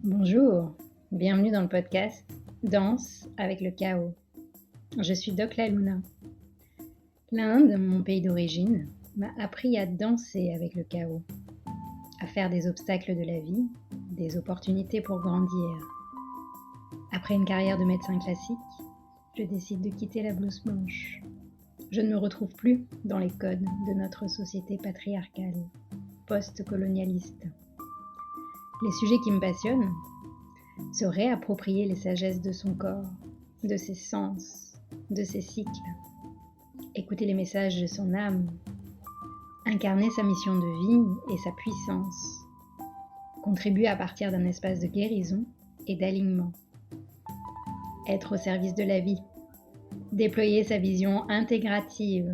Bonjour, bienvenue dans le podcast Danse avec le chaos. Je suis Doc La Luna. L'Inde, mon pays d'origine, m'a appris à danser avec le chaos, à faire des obstacles de la vie, des opportunités pour grandir. Après une carrière de médecin classique, je décide de quitter la blouse blanche. Je ne me retrouve plus dans les codes de notre société patriarcale, post-colonialiste. Les sujets qui me passionnent, se réapproprier les sagesses de son corps, de ses sens, de ses cycles, écouter les messages de son âme, incarner sa mission de vie et sa puissance, contribuer à partir d'un espace de guérison et d'alignement, être au service de la vie, déployer sa vision intégrative,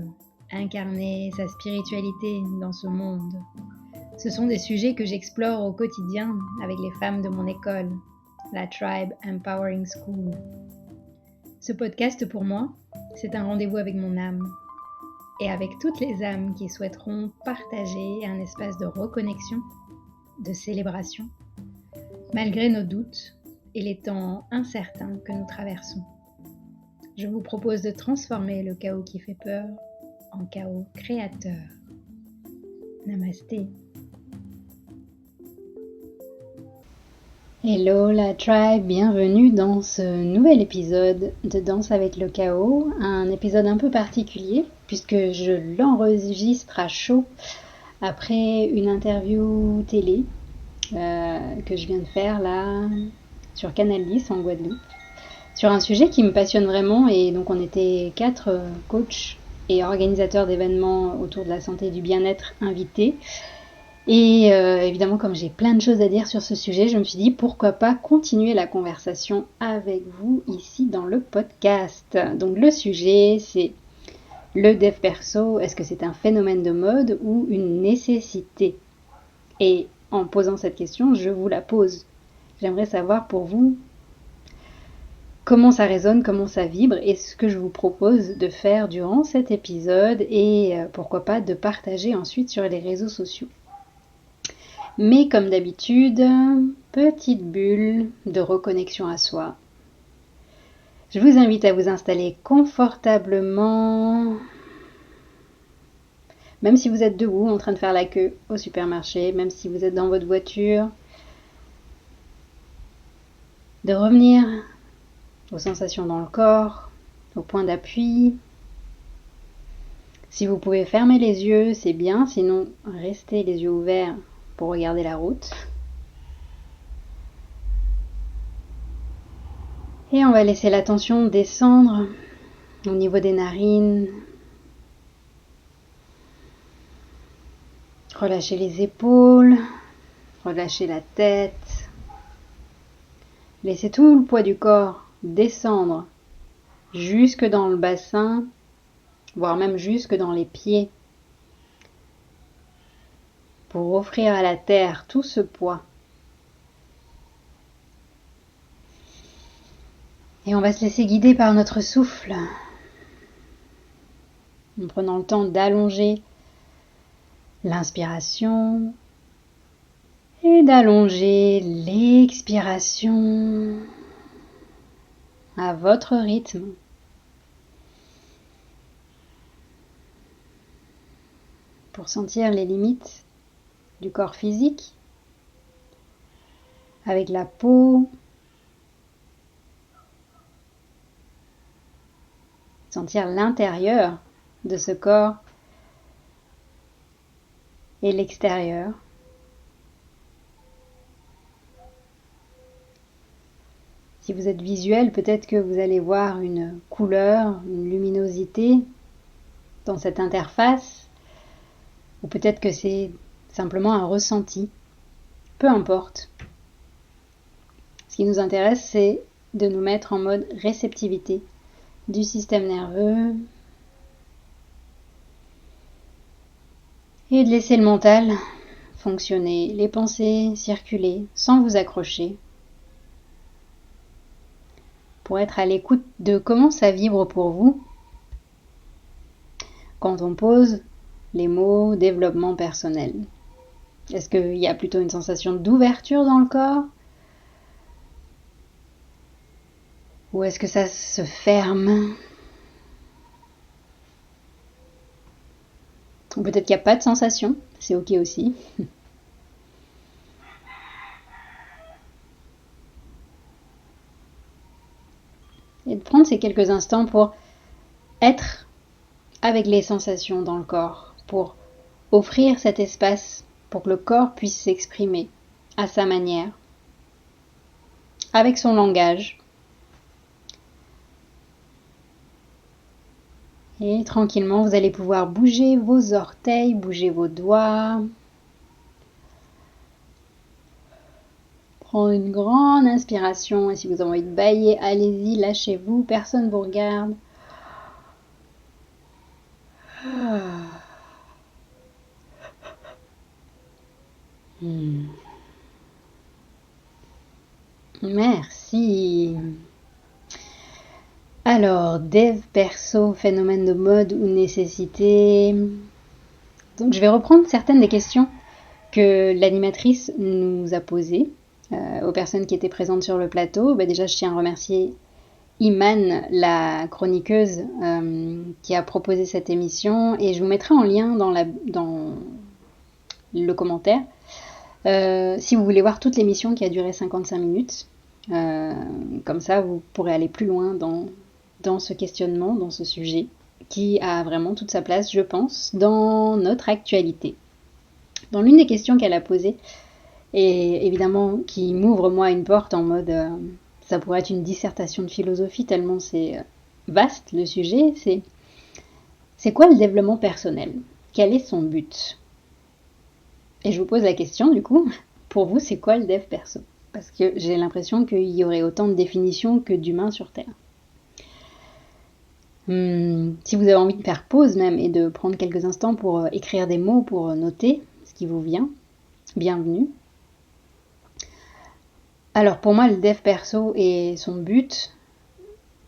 incarner sa spiritualité dans ce monde. Ce sont des sujets que j'explore au quotidien avec les femmes de mon école, la Tribe Empowering School. Ce podcast pour moi, c'est un rendez-vous avec mon âme et avec toutes les âmes qui souhaiteront partager un espace de reconnexion, de célébration, malgré nos doutes et les temps incertains que nous traversons. Je vous propose de transformer le chaos qui fait peur en chaos créateur. Namasté. Hello la tribe, bienvenue dans ce nouvel épisode de Danse avec le chaos, un épisode un peu particulier puisque je l'enregistre à chaud après une interview télé que je viens de faire là sur Canal 10 en Guadeloupe sur un sujet qui me passionne vraiment. Et donc on était 4 coachs et organisateurs d'événements autour de la santé et du bien-être invités. Et évidemment, comme j'ai plein de choses à dire sur ce sujet, je me suis dit pourquoi pas continuer la conversation avec vous ici dans le podcast. Donc le sujet, c'est le dev perso, est-ce que c'est un phénomène de mode ou une nécessité? Et en posant cette question, je vous la pose. J'aimerais savoir pour vous comment ça résonne, comment ça vibre, et ce que je vous propose de faire durant cet épisode et pourquoi pas de partager ensuite sur les réseaux sociaux. Mais comme d'habitude, petite bulle de reconnexion à soi. Je vous invite à vous installer confortablement, même si vous êtes debout en train de faire la queue au supermarché, même si vous êtes dans votre voiture, de revenir aux sensations dans le corps, au point d'appui. Si vous pouvez fermer les yeux, c'est bien, sinon restez les yeux ouverts pour regarder la route. Et on va laisser la tension descendre au niveau des narines. Relâchez les épaules, relâchez la tête. Laissez tout le poids du corps descendre jusque dans le bassin, voire même jusque dans les pieds, pour offrir à la terre tout ce poids. Et on va se laisser guider par notre souffle, en prenant le temps d'allonger l'inspiration et d'allonger l'expiration à votre rythme. Pour sentir les limites du corps physique, avec la peau, sentir l'intérieur de ce corps et l'extérieur. Si vous êtes visuel, peut-être que vous allez voir une couleur, une luminosité dans cette interface, ou peut-être que c'est simplement un ressenti. Peu importe. Ce qui nous intéresse, c'est de nous mettre en mode réceptivité du système nerveux et de laisser le mental fonctionner, les pensées circuler sans vous accrocher, pour être à l'écoute de comment ça vibre pour vous quand on pose les mots développement personnel. Est-ce qu'il y a plutôt une sensation d'ouverture dans le corps Ou est-ce que ça se ferme? Ou peut-être qu'il n'y a pas de sensation, c'est ok aussi. Et de prendre ces quelques instants pour être avec les sensations dans le corps, pour offrir cet espace pour que le corps puisse s'exprimer à sa manière, avec son langage. Et tranquillement, vous allez pouvoir bouger vos orteils, bouger vos doigts. Prendre une grande inspiration et si vous avez envie de bâiller, allez-y, lâchez-vous, personne ne vous regarde. Merci. Alors, dev perso, phénomène de mode ou nécessité. Donc, je vais reprendre certaines des questions que l'animatrice nous a posées aux personnes qui étaient présentes sur le plateau. Déjà, je tiens à remercier Iman, la chroniqueuse qui a proposé cette émission, et je vous mettrai en lien dans le commentaire si vous voulez voir toute l'émission qui a duré 55 minutes. Comme ça, vous pourrez aller plus loin dans ce questionnement, dans ce sujet, qui a vraiment toute sa place, je pense, dans notre actualité. Dans l'une des questions qu'elle a posées, et évidemment qui m'ouvre moi une porte en mode ça pourrait être une dissertation de philosophie tellement c'est vaste le sujet, c'est quoi le développement personnel? Quel est son but? Et je vous pose la question du coup, pour vous c'est quoi le dev perso? Parce que j'ai l'impression qu'il y aurait autant de définitions que d'humains sur Terre. Si vous avez envie de faire pause même et de prendre quelques instants pour écrire des mots, pour noter ce qui vous vient, bienvenue. Alors pour moi le dev perso et son but,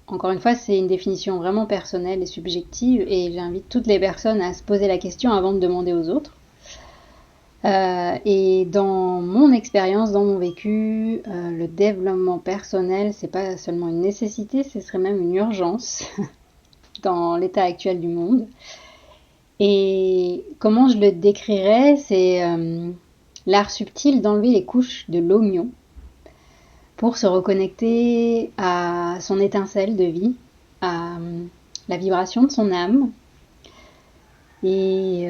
encore une fois c'est une définition vraiment personnelle et subjective et j'invite toutes les personnes à se poser la question avant de demander aux autres. Et dans mon expérience, dans mon vécu, le développement personnel c'est pas seulement une nécessité, ce serait même une urgence dans l'état actuel du monde. Et comment je le décrirais, c'est l'art subtil d'enlever les couches de l'oignon pour se reconnecter à son étincelle de vie, à la vibration de son âme. Et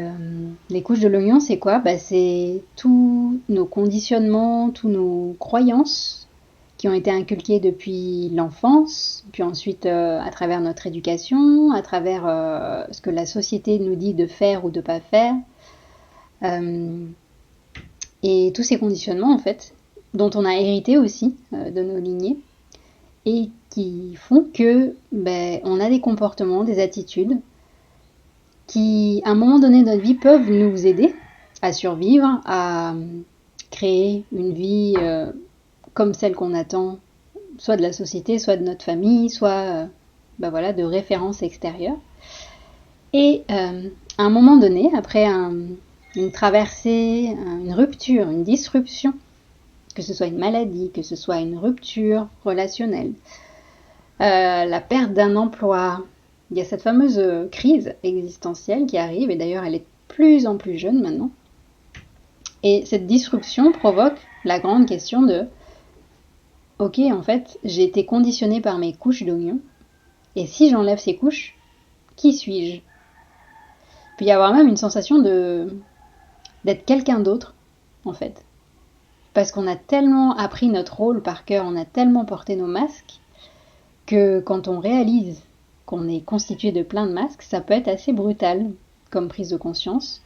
les couches de l'oignon, c'est quoi? C'est tous nos conditionnements, tous nos croyances qui ont été inculquées depuis l'enfance, puis ensuite à travers notre éducation, à travers ce que la société nous dit de faire ou de pas faire. Et tous ces conditionnements, en fait, dont on a hérité aussi de nos lignées, et qui font que on a des comportements, des attitudes, qui, à un moment donné de notre vie, peuvent nous aider à survivre, à créer une vie comme celle qu'on attend, soit de la société, soit de notre famille, soit de références extérieures. Et à un moment donné, après une traversée, une rupture, une disruption, que ce soit une maladie, que ce soit une rupture relationnelle, la perte d'un emploi, il y a cette fameuse crise existentielle qui arrive, et d'ailleurs elle est de plus en plus jeune maintenant. Et cette disruption provoque la grande question de ok, en fait, j'ai été conditionnée par mes couches d'oignon, et si j'enlève ces couches, qui suis-je? Il peut y avoir même une sensation d'être quelqu'un d'autre, en fait. Parce qu'on a tellement appris notre rôle par cœur, on a tellement porté nos masques, que quand on réalise qu'on est constitué de plein de masques, ça peut être assez brutal comme prise de conscience.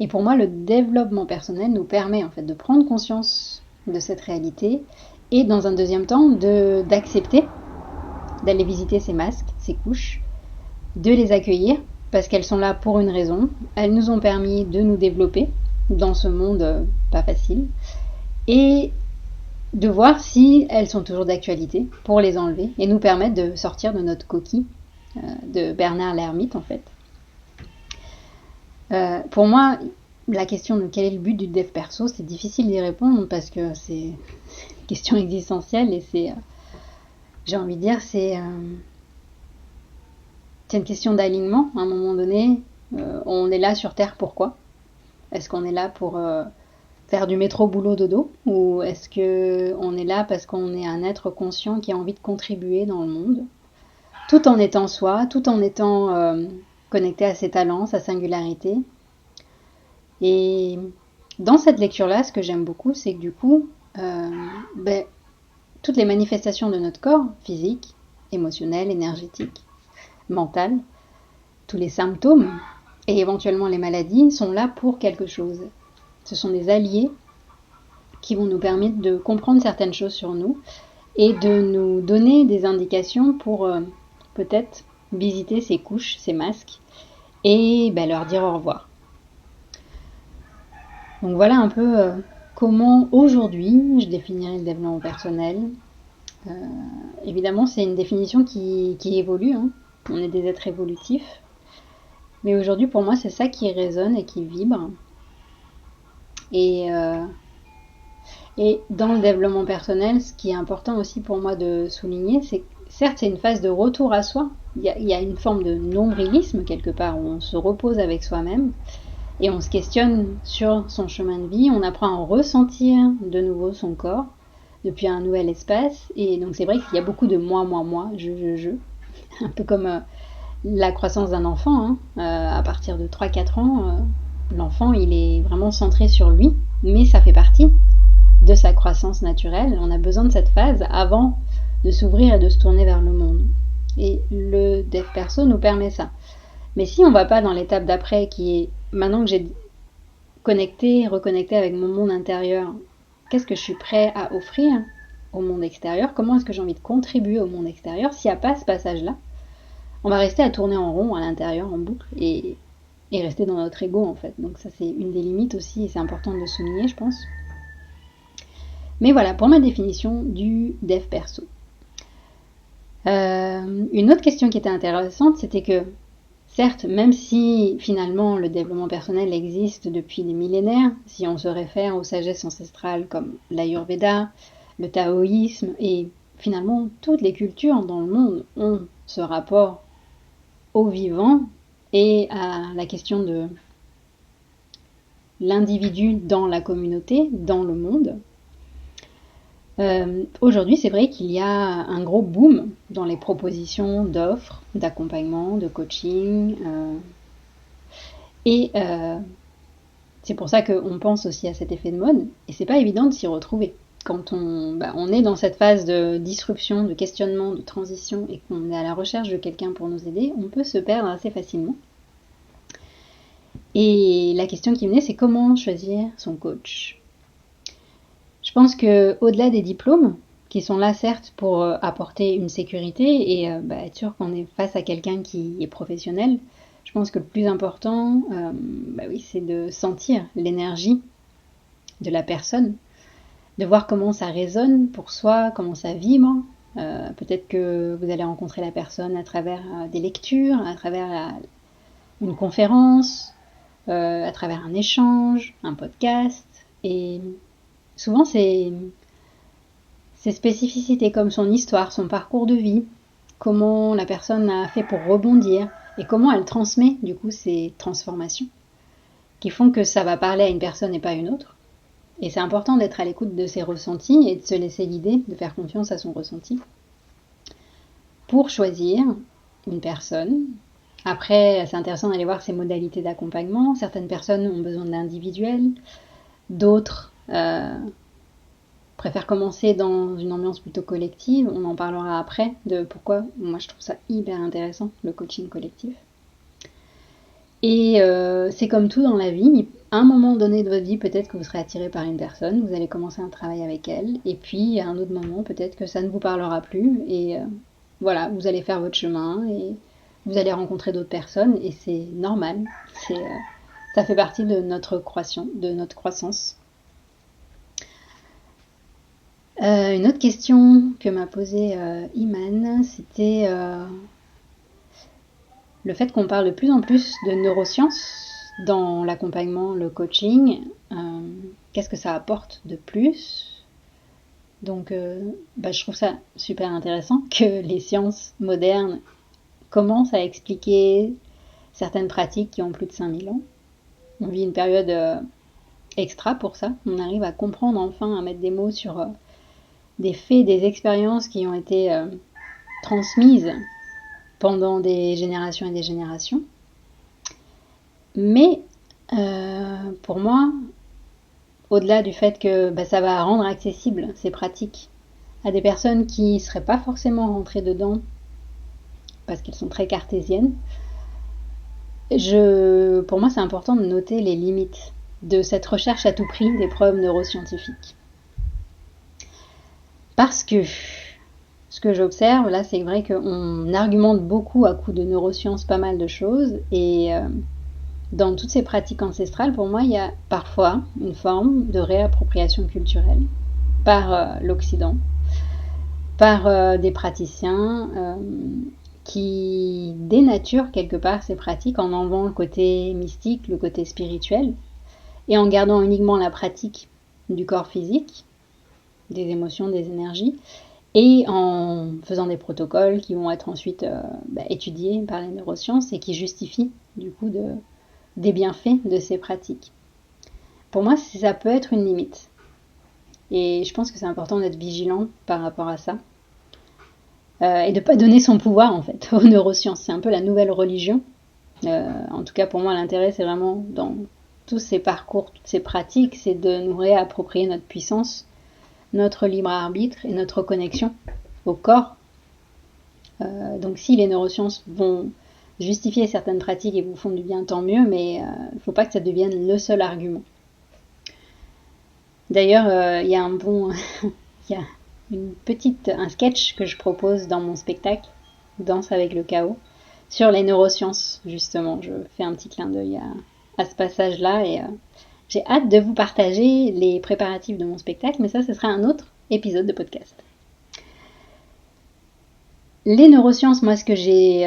Et pour moi, le développement personnel nous permet en fait de prendre conscience de cette réalité et dans un deuxième temps d'accepter d'aller visiter ces masques, ces couches, de les accueillir parce qu'elles sont là pour une raison. Elles nous ont permis de nous développer dans ce monde pas facile et de voir si elles sont toujours d'actualité pour les enlever et nous permettre de sortir de notre coquille de Bernard l'Ermite en fait. Pour moi, la question de quel est le but du dev perso, c'est difficile d'y répondre parce que c'est une question existentielle et j'ai envie de dire, c'est une question d'alignement. À un moment donné, on est là sur Terre pourquoi? Est-ce qu'on est là pour faire du métro boulot dodo, ou est-ce qu'on est là parce qu'on est un être conscient qui a envie de contribuer dans le monde, tout en étant soi, tout en étant connecté à ses talents, sa singularité. Et dans cette lecture-là, ce que j'aime beaucoup, c'est que du coup, toutes les manifestations de notre corps, physique, émotionnel, énergétique, mental, tous les symptômes et éventuellement les maladies sont là pour quelque chose. Ce sont des alliés qui vont nous permettre de comprendre certaines choses sur nous et de nous donner des indications pour peut-être visiter ces couches, ces masques et leur dire au revoir. Donc voilà un peu comment aujourd'hui je définirais le développement personnel. Évidemment, c'est une définition qui évolue, hein. On est des êtres évolutifs. Mais aujourd'hui, pour moi, c'est ça qui résonne et qui vibre. Et dans le développement personnel, ce qui est important aussi pour moi de souligner, c'est que certes, c'est une phase de retour à soi. Il y a une forme de nombrilisme quelque part, où on se repose avec soi-même et on se questionne sur son chemin de vie. On apprend à ressentir de nouveau son corps depuis un nouvel espace. Et donc c'est vrai qu'il y a beaucoup de moi, je. Un peu comme la croissance d'un enfant, hein. À partir de 3-4 ans, l'enfant il est vraiment centré sur lui, mais ça fait partie de sa croissance naturelle. On a besoin de cette phase avant de s'ouvrir et de se tourner vers le monde. Et le dev perso nous permet ça. Mais si on ne va pas dans l'étape d'après, qui est maintenant que j'ai reconnecté avec mon monde intérieur, qu'est-ce que je suis prêt à offrir au monde extérieur? Comment est-ce que j'ai envie de contribuer au monde extérieur? S'il n'y a pas ce passage-là, on va rester à tourner en rond à l'intérieur, en boucle, et rester dans notre ego en fait. Donc ça c'est une des limites aussi, et c'est important de le souligner je pense. Mais voilà, pour ma définition du dev perso. Une autre question qui était intéressante, c'était que, certes, même si finalement le développement personnel existe depuis des millénaires, si on se réfère aux sagesses ancestrales comme l'Ayurveda, le taoïsme, et finalement toutes les cultures dans le monde ont ce rapport au vivant et à la question de l'individu dans la communauté, dans le monde. Aujourd'hui, c'est vrai qu'il y a un gros boom dans les propositions d'offres, d'accompagnement, de coaching. C'est pour ça qu'on pense aussi à cet effet de mode. Et c'est pas évident de s'y retrouver. Quand on est dans cette phase de disruption, de questionnement, de transition, et qu'on est à la recherche de quelqu'un pour nous aider, on peut se perdre assez facilement. Et la question qui venait, c'est comment choisir son coach. Je pense qu'au-delà des diplômes, qui sont là certes pour apporter une sécurité et être sûr qu'on est face à quelqu'un qui est professionnel, je pense que le plus important, c'est de sentir l'énergie de la personne, de voir comment ça résonne pour soi, comment ça vibre. Peut-être que vous allez rencontrer la personne à travers des lectures, à travers une conférence, à travers un échange, un podcast. Et souvent, c'est ses spécificités comme son histoire, son parcours de vie, comment la personne a fait pour rebondir et comment elle transmet du coup ces transformations qui font que ça va parler à une personne et pas à une autre. Et c'est important d'être à l'écoute de ses ressentis et de se laisser guider, de faire confiance à son ressenti pour choisir une personne. Après, c'est intéressant d'aller voir ses modalités d'accompagnement. Certaines personnes ont besoin d'individuel, d'autres préfèrent commencer dans une ambiance plutôt collective. On en parlera après de pourquoi moi je trouve ça hyper intéressant, le coaching collectif. Et c'est comme tout dans la vie, à un moment donné de votre vie, peut-être que vous serez attiré par une personne, vous allez commencer un travail avec elle, et puis à un autre moment, peut-être que ça ne vous parlera plus, et voilà, vous allez faire votre chemin, et vous allez rencontrer d'autres personnes, et c'est normal, ça fait partie de notre croissance. Une autre question que m'a posée Iman, c'était le fait qu'on parle de plus en plus de neurosciences dans l'accompagnement, le coaching. Qu'est-ce que ça apporte de plus? Donc je trouve ça super intéressant que les sciences modernes commencent à expliquer certaines pratiques qui ont plus de 5000 ans. On vit une période extra pour ça. On arrive à comprendre enfin, à mettre des mots sur des faits, des expériences qui ont été transmises pendant des générations et des générations. Mais pour moi, au-delà du fait que ça va rendre accessible ces pratiques à des personnes qui ne seraient pas forcément rentrées dedans parce qu'elles sont très cartésiennes, pour moi c'est important de noter les limites de cette recherche à tout prix des preuves neuroscientifiques. Parce que ce que j'observe là, c'est vrai qu'on argumente beaucoup à coup de neurosciences pas mal de choses, et dans toutes ces pratiques ancestrales, pour moi, il y a parfois une forme de réappropriation culturelle par l'Occident, par des praticiens qui dénaturent quelque part ces pratiques en enlevant le côté mystique, le côté spirituel, et en gardant uniquement la pratique du corps physique, des émotions, des énergies, et en faisant des protocoles qui vont être ensuite étudiés par les neurosciences et qui justifient du coup des bienfaits de ces pratiques. Pour moi, ça peut être une limite. Et je pense que c'est important d'être vigilant par rapport à ça. Et de ne pas donner son pouvoir, en fait, aux neurosciences. C'est un peu la nouvelle religion. En tout cas, pour moi, l'intérêt, c'est vraiment dans tous ces parcours, toutes ces pratiques, c'est de nous réapproprier notre puissance, notre libre arbitre et notre connexion au corps. Donc si les neurosciences vont justifier certaines pratiques et vous font du bien, tant mieux, mais il ne faut pas que ça devienne le seul argument. D'ailleurs, il y a un sketch que je propose dans mon spectacle, Danse avec le chaos, sur les neurosciences, justement. Je fais un petit clin d'œil à ce passage-là, et j'ai hâte de vous partager les préparatifs de mon spectacle, mais ça, ce sera un autre épisode de podcast. Les neurosciences, moi, ce que j'ai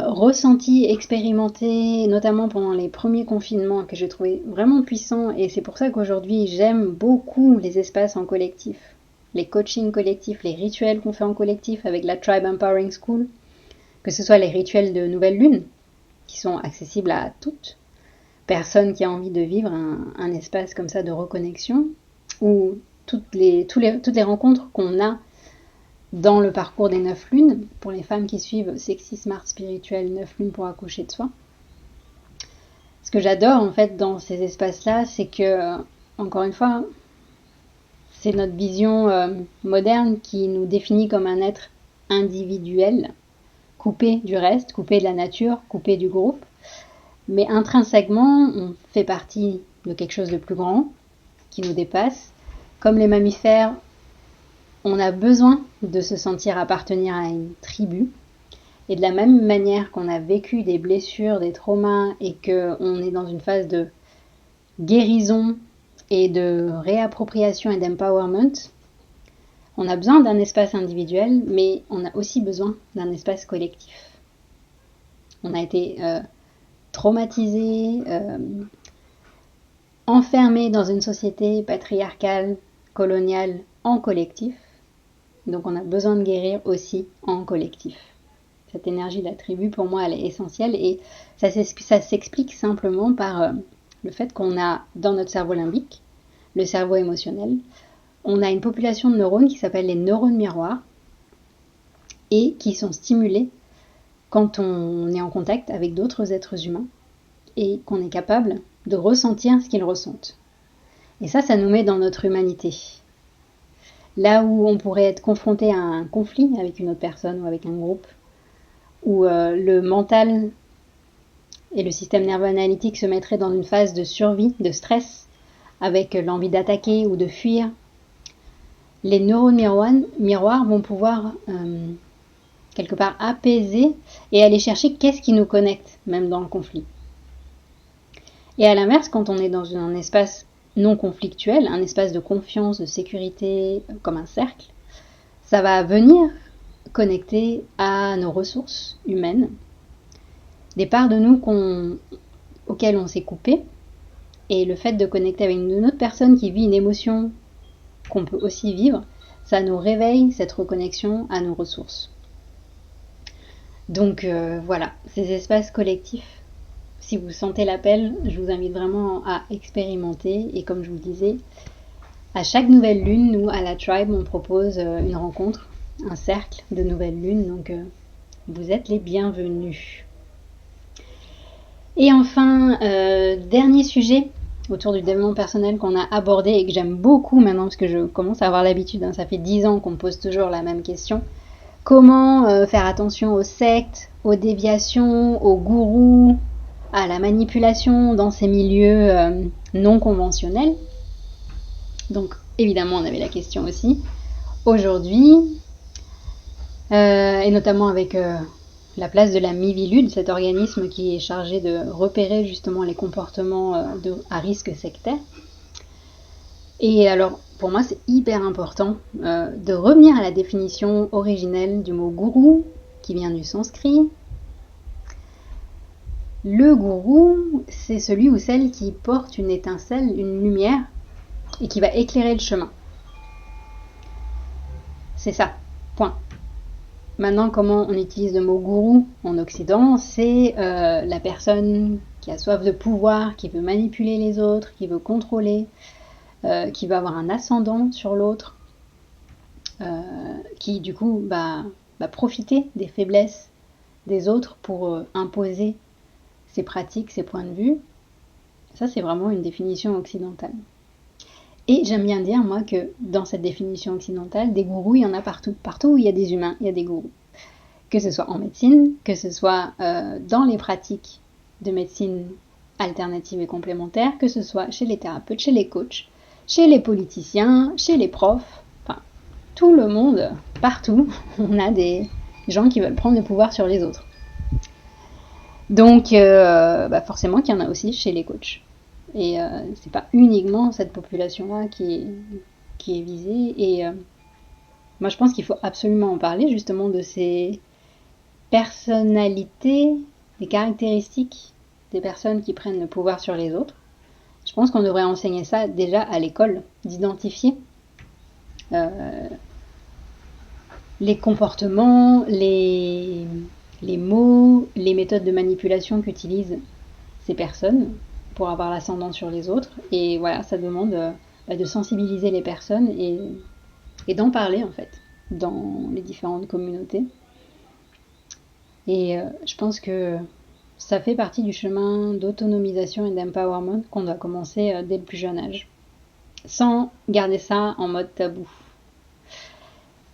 ressenti, expérimenté, notamment pendant les premiers confinements, que j'ai trouvé vraiment puissant, et c'est pour ça qu'aujourd'hui, j'aime beaucoup les espaces en collectif, les coachings collectifs, les rituels qu'on fait en collectif avec la Tribe Empowering School, que ce soit les rituels de nouvelle lune, qui sont accessibles à toute personne qui a envie de vivre un espace comme ça de reconnexion, ou toutes les rencontres qu'on a dans le parcours des 9 lunes, pour les femmes qui suivent Sexy Smart Spirituel 9 lunes pour accoucher de soi. Ce que j'adore en fait dans ces espaces-là, c'est que, encore une fois, c'est notre vision moderne qui nous définit comme un être individuel, coupé du reste, coupé de la nature, coupé du groupe. Mais intrinsèquement, on fait partie de quelque chose de plus grand, qui nous dépasse. Comme les mammifères, on a besoin de se sentir appartenir à une tribu. Et de la même manière qu'on a vécu des blessures, des traumas, et qu'on est dans une phase de guérison et de réappropriation et d'empowerment, on a besoin d'un espace individuel, mais on a aussi besoin d'un espace collectif. On a été traumatisé, enfermé dans une société patriarcale, coloniale, en collectif. Donc on a besoin de guérir aussi en collectif. Cette énergie de la tribu, pour moi, elle est essentielle, et ça s'explique simplement par le fait qu'on a dans notre cerveau limbique, le cerveau émotionnel, on a une population de neurones qui s'appelle les neurones miroirs et qui sont stimulés quand on est en contact avec d'autres êtres humains et qu'on est capable de ressentir ce qu'ils ressentent. Et ça nous met dans notre humanité. Là où on pourrait être confronté à un conflit avec une autre personne ou avec un groupe, où le mental et le système nerveux analytique se mettraient dans une phase de survie, de stress, avec l'envie d'attaquer ou de fuir, les neurones miroirs vont pouvoir quelque part apaiser et aller chercher qu'est-ce qui nous connecte, même dans le conflit. Et à l'inverse, quand on est dans un espace non conflictuel, un espace de confiance, de sécurité, comme un cercle, ça va venir connecter à nos ressources humaines, des parts de nous auxquelles on s'est coupé, et le fait de connecter avec une autre personne qui vit une émotion qu'on peut aussi vivre, ça nous réveille cette reconnexion à nos ressources. Donc voilà, ces espaces collectifs, si vous sentez l'appel, je vous invite vraiment à expérimenter. Et comme je vous le disais, à chaque nouvelle lune, nous, à la Tribe, on propose une rencontre, un cercle de nouvelles lunes. Donc vous êtes les bienvenus. Et enfin, dernier sujet autour du développement personnel qu'on a abordé et que j'aime beaucoup maintenant parce que je commence à avoir l'habitude, hein, ça fait 10 ans qu'on me pose toujours la même question. Comment faire attention aux sectes, aux déviations, aux gourous, à la manipulation dans ces milieux non conventionnels. Donc évidemment on avait la question aussi aujourd'hui, et notamment avec la place de la Mivilude, cet organisme qui est chargé de repérer justement les comportements à risque sectaire. Et alors, pour moi, c'est hyper important de revenir à la définition originelle du mot gourou, qui vient du sanskrit. Le gourou, c'est celui ou celle qui porte une étincelle, une lumière, et qui va éclairer le chemin. C'est ça, point. Maintenant, comment on utilise le mot gourou en Occident, c'est la personne qui a soif de pouvoir, qui veut manipuler les autres, qui veut contrôler, qui va avoir un ascendant sur l'autre, qui du coup va profiter des faiblesses des autres pour imposer ses pratiques, ses points de vue. Ça, c'est vraiment une définition occidentale. Et j'aime bien dire, moi, que dans cette définition occidentale, des gourous, il y en a partout. Partout où il y a des humains, il y a des gourous. Que ce soit en médecine, que ce soit dans les pratiques de médecine alternative et complémentaire, que ce soit chez les thérapeutes, chez les coachs, chez les politiciens, chez les profs, enfin, tout le monde, partout, on a des gens qui veulent prendre le pouvoir sur les autres. Donc, forcément qu'il y en a aussi chez les coachs. Et c'est pas uniquement cette population-là qui est visée. Et moi, je pense qu'il faut absolument en parler, justement, de ces personnalités, des caractéristiques des personnes qui prennent le pouvoir sur les autres. Je pense qu'on devrait enseigner ça déjà à l'école, d'identifier les comportements, les mots, les méthodes de manipulation qu'utilisent ces personnes pour avoir l'ascendant sur les autres. Et voilà, ça demande de sensibiliser les personnes et d'en parler en fait dans les différentes communautés. Et je pense que ça fait partie du chemin d'autonomisation et d'empowerment qu'on doit commencer dès le plus jeune âge, sans garder ça en mode tabou.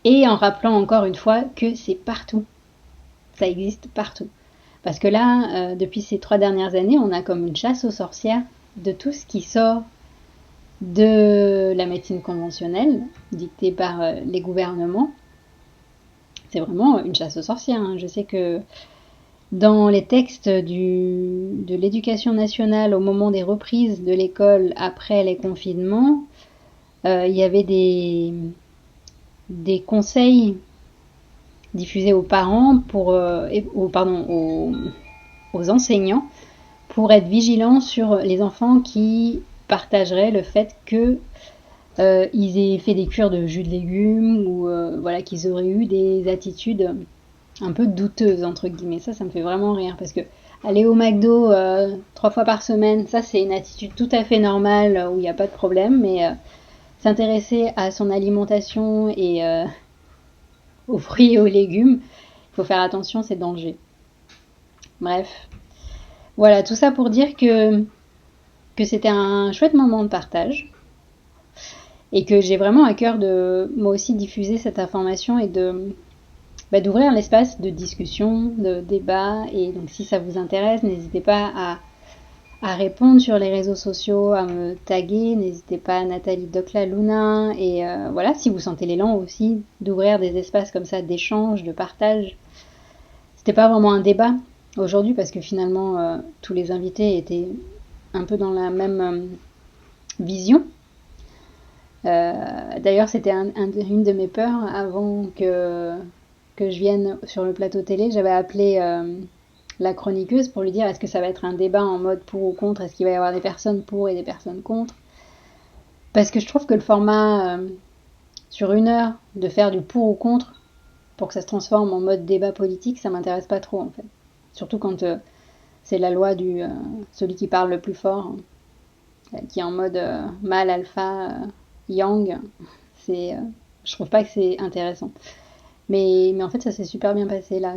Et en rappelant encore une fois que c'est partout, ça existe partout. Parce que là, depuis ces 3 dernières années, on a comme une chasse aux sorcières de tout ce qui sort de la médecine conventionnelle, dictée par les gouvernements. C'est vraiment une chasse aux sorcières. Hein. Je sais que dans les textes de l'éducation nationale au moment des reprises de l'école après les confinements, il y avait des conseils diffusés aux parents aux enseignants pour être vigilants sur les enfants qui partageraient le fait que ils aient fait des cures de jus de légumes ou qu'ils auraient eu des attitudes un peu douteuses entre guillemets. Ça me fait vraiment rire parce que aller au McDo 3 fois par semaine, ça c'est une attitude tout à fait normale où il n'y a pas de problème, mais s'intéresser à son alimentation et aux fruits et aux légumes, il faut faire attention, c'est danger. Bref, voilà, tout ça pour dire que c'était un chouette moment de partage et que j'ai vraiment à cœur de moi aussi diffuser cette information et d'ouvrir l'espace de discussion, de débat. Et donc si ça vous intéresse, n'hésitez pas à répondre sur les réseaux sociaux, à me taguer, n'hésitez pas à Nathalie Doclaluna, et voilà, si vous sentez l'élan aussi d'ouvrir des espaces comme ça d'échange, de partage. C'était pas vraiment un débat aujourd'hui parce que finalement tous les invités étaient un peu dans la même vision. D'ailleurs c'était une de mes peurs avant que je vienne sur le plateau télé. J'avais appelé la chroniqueuse pour lui dire est-ce que ça va être un débat en mode pour ou contre, est-ce qu'il va y avoir des personnes pour et des personnes contre, parce que je trouve que le format sur 1 heure de faire du pour ou contre pour que ça se transforme en mode débat politique, ça m'intéresse pas trop en fait. Surtout quand c'est la loi du celui qui parle le plus fort, qui est en mode mâle, alpha, yang. Je trouve pas que c'est intéressant. Mais en fait, ça s'est super bien passé là,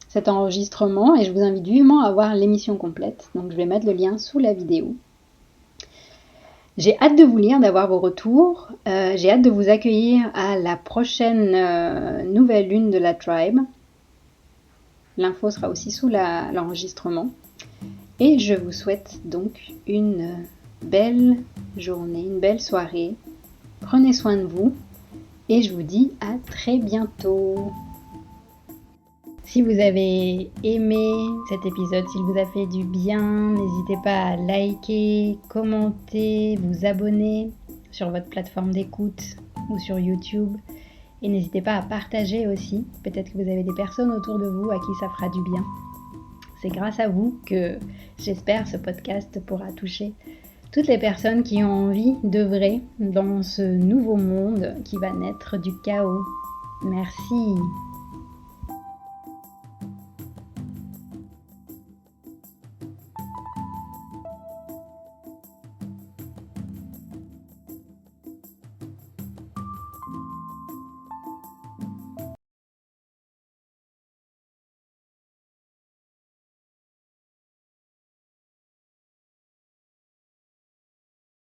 cet enregistrement, et je vous invite vivement à voir l'émission complète. Donc je vais mettre le lien sous la vidéo. J'ai hâte de vous lire, d'avoir vos retours. J'ai hâte de vous accueillir à la prochaine nouvelle lune de la Tribe. L'info sera aussi sous l'enregistrement. Et je vous souhaite donc une belle journée, une belle soirée. Prenez soin de vous et je vous dis à très bientôt. Si vous avez aimé cet épisode, s'il vous a fait du bien, n'hésitez pas à liker, commenter, vous abonner sur votre plateforme d'écoute ou sur YouTube. Et n'hésitez pas à partager aussi. Peut-être que vous avez des personnes autour de vous à qui ça fera du bien. C'est grâce à vous que j'espère ce podcast pourra toucher toutes les personnes qui ont envie d'œuvrer dans ce nouveau monde qui va naître du chaos. Merci.